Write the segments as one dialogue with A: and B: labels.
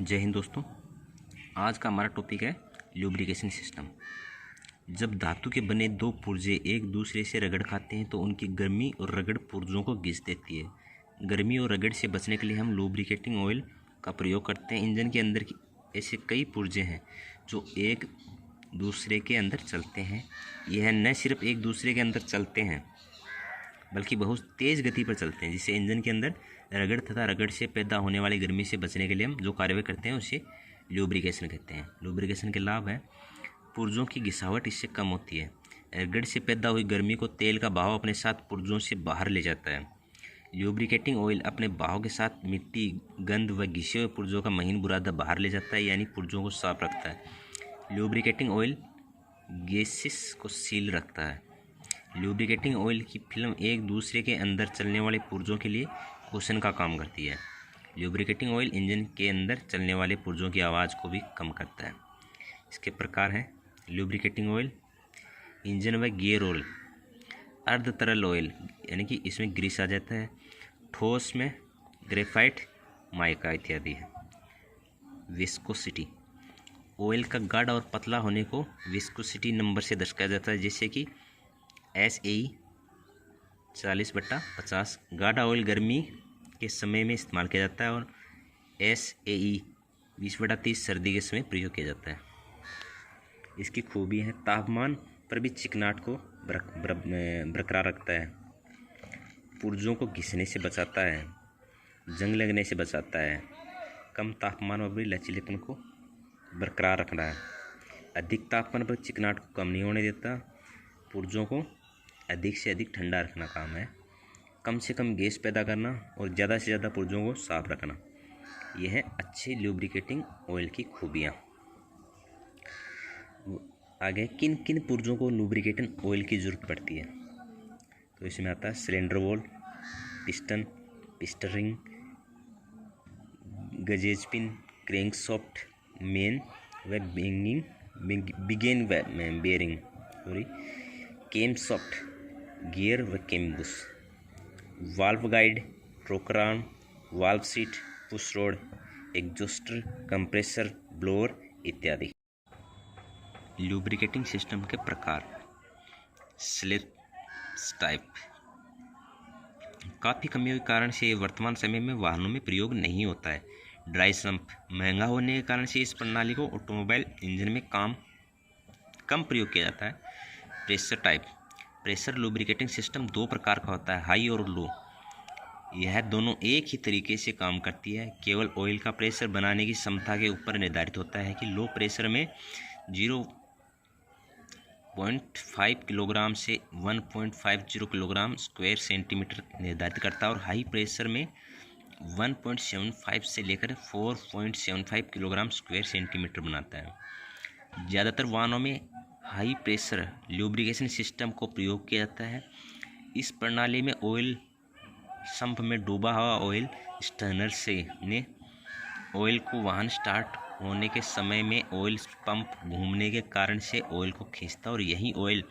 A: जय हिंद दोस्तों। आज का हमारा टॉपिक है लुब्रिकेशन सिस्टम। जब धातु के बने दो पुर्जे एक दूसरे से रगड़ खाते हैं तो उनकी गर्मी और रगड़ पुर्जों को घिस देती है। गर्मी और रगड़ से बचने के लिए हम लुब्रिकेटिंग ऑयल का प्रयोग करते हैं। इंजन के अंदर ऐसे कई पुर्जे हैं जो एक दूसरे के अंदर चलते हैं। यह न सिर्फ एक दूसरे के अंदर चलते हैं बल्कि बहुत तेज़ गति पर चलते हैं, जिससे इंजन के अंदर रगड़ तथा रगड़ से पैदा होने वाली गर्मी से बचने के लिए हम जो कार्रवाई करते हैं उसे लुब्रिकेशन कहते हैं। लुब्रिकेशन के लाभ है, पुर्जों की घिसावट इससे कम होती है। रगड़ से पैदा हुई गर्मी को तेल का बहाव अपने साथ पुर्जों से बाहर ले जाता है। लुब्रिकेटिंग ऑयल अपने बहाव के साथ मिट्टी, गंद व घिसे हुए पुर्जों का महीन बुरादा बाहर ले जाता है, यानी पुर्जों को साफ रखता है। लुब्रिकेटिंग ऑयल गैसेस को सील रखता है। लुब्रिकेटिंग ऑयल की फिल्म एक दूसरे के अंदर चलने वाले पुर्जों के लिए कुशन का काम करती है। लुब्रिकेटिंग ऑयल इंजन के अंदर चलने वाले पुर्जों की आवाज़ को भी कम करता है। इसके प्रकार हैं लुब्रिकेटिंग ऑयल, इंजन व गियर ऑयल, अर्ध तरल ऑयल यानी कि इसमें ग्रीस आ जाता है, ठोस में ग्रेफाइट, माइका इत्यादि है। विस्कोसिटी, ऑयल का गाढ़ा और पतला होने को विस्कोसिटी नंबर से दर्शाया जाता है, जैसे कि SAE 40/50। गाढ़ा ऑयल गर्मी के समय में इस्तेमाल किया जाता है और SAE 20/30 सर्दी के समय प्रयोग किया जाता है। इसकी खूबी है, तापमान पर भी चिकनाहट को बरकरार रखता है, पुर्जों को घिसने से बचाता है, जंग लगने से बचाता है, कम तापमान पर भी लचीलेपन को बरकरार रखना है, अधिक तापमान पर चिकनाहट को कम नहीं होने देता, पुर्जों को अधिक से अधिक ठंडा रखना काम है, कम से कम गैस पैदा करना और ज़्यादा से ज़्यादा पुर्जों को साफ रखना। यह है अच्छे लुब्रिकेटिंग ऑयल की खूबियाँ। आगे किन किन पुर्जों को लुब्रिकेटिंग ऑयल की ज़रूरत पड़ती है, तो इसमें आता है cylinder valve, piston, piston ring, gudgeon pin, crankshaft, main व बिगेन बेयरिंग, कैमशाफ्ट, गियर व cam bush, valve guide, rocker arm, valve seat, push rod, exhauster, compressor, blower इत्यादि। लुब्रिकेटिंग सिस्टम के प्रकार। स्लिप टाइप, काफ़ी कमियों के कारण से वर्तमान समय में वाहनों में प्रयोग नहीं होता है। ड्राई सम्प, महंगा होने के कारण से इस प्रणाली को ऑटोमोबाइल इंजन में कम प्रयोग किया जाता है। Pressure type, pressure lubricating system दो प्रकार का होता है, हाई और लो। यह दोनों एक ही तरीके से काम करती है, केवल ऑयल का प्रेशर बनाने की क्षमता के ऊपर निर्धारित होता है कि लो प्रेशर में 0.5 किलोग्राम से 1.50 किलोग्राम स्क्वायर सेंटीमीटर निर्धारित करता है और हाई प्रेशर में 1.75 से लेकर 4.75 किलोग्राम स्क्वायर सेंटीमीटर बनाता है। ज़्यादातर वाहनों में हाई प्रेशर लुब्रिकेशन सिस्टम को प्रयोग किया जाता है। इस प्रणाली में ऑयल सम्प में डूबा हुआ ऑयल स्टर्नर से ने ऑयल को वाहन स्टार्ट होने के समय में ऑयल पंप घूमने के कारण से ऑयल को खींचता और यही ऑयल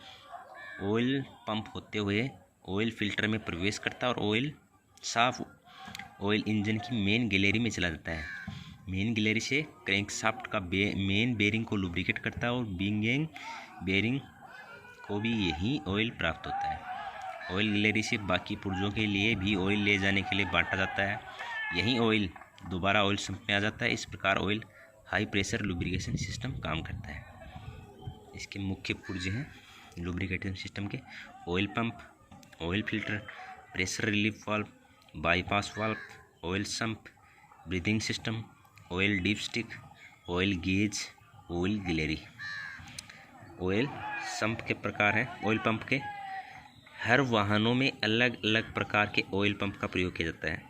A: पंप होते हुए ऑयल फिल्टर में प्रवेश करता और साफ ऑयल इंजन की मेन गैलरी में चला जाता है। मेन गैलरी से क्रैंकशाफ्ट का मेन बेयरिंग को लुब्रिकेट करता है और बिगेन बेयरिंग को भी यही ऑयल प्राप्त होता है। ऑयल गैलरी से बाकी पुर्जों के लिए भी ऑयल ले जाने के लिए बांटा जाता है, यही ऑयल दोबारा ऑयल सम्प में आ जाता है। इस प्रकार oil high pressure lubrication system काम करता है। इसके मुख्य पुर्जे हैं लुब्रिकेशन सिस्टम के: oil pump, oil filter, pressure relief valve, bypass valve, oil sump, breathing system, oil deep stick, oil gauge, oil gallery. Oil sump के प्रकार हैं ऑयल पंप के। हर वाहनों में अलग अलग प्रकार के ऑयल पंप का प्रयोग किया जाता है।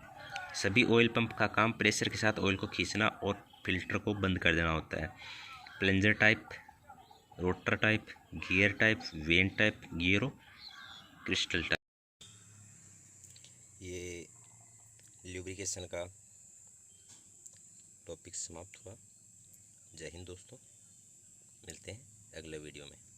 A: सभी ऑयल पंप का काम प्रेशर के साथ ऑयल को खींचना और फिल्टर को बंद कर देना होता है। Plunger type, rotor type, gear type, vane type, गियरो, क्रिस्टल टाइप। ये लुब्रिकेशन का टॉपिक समाप्त हुआ। जय हिंद दोस्तों, मिलते हैं अगले वीडियो में।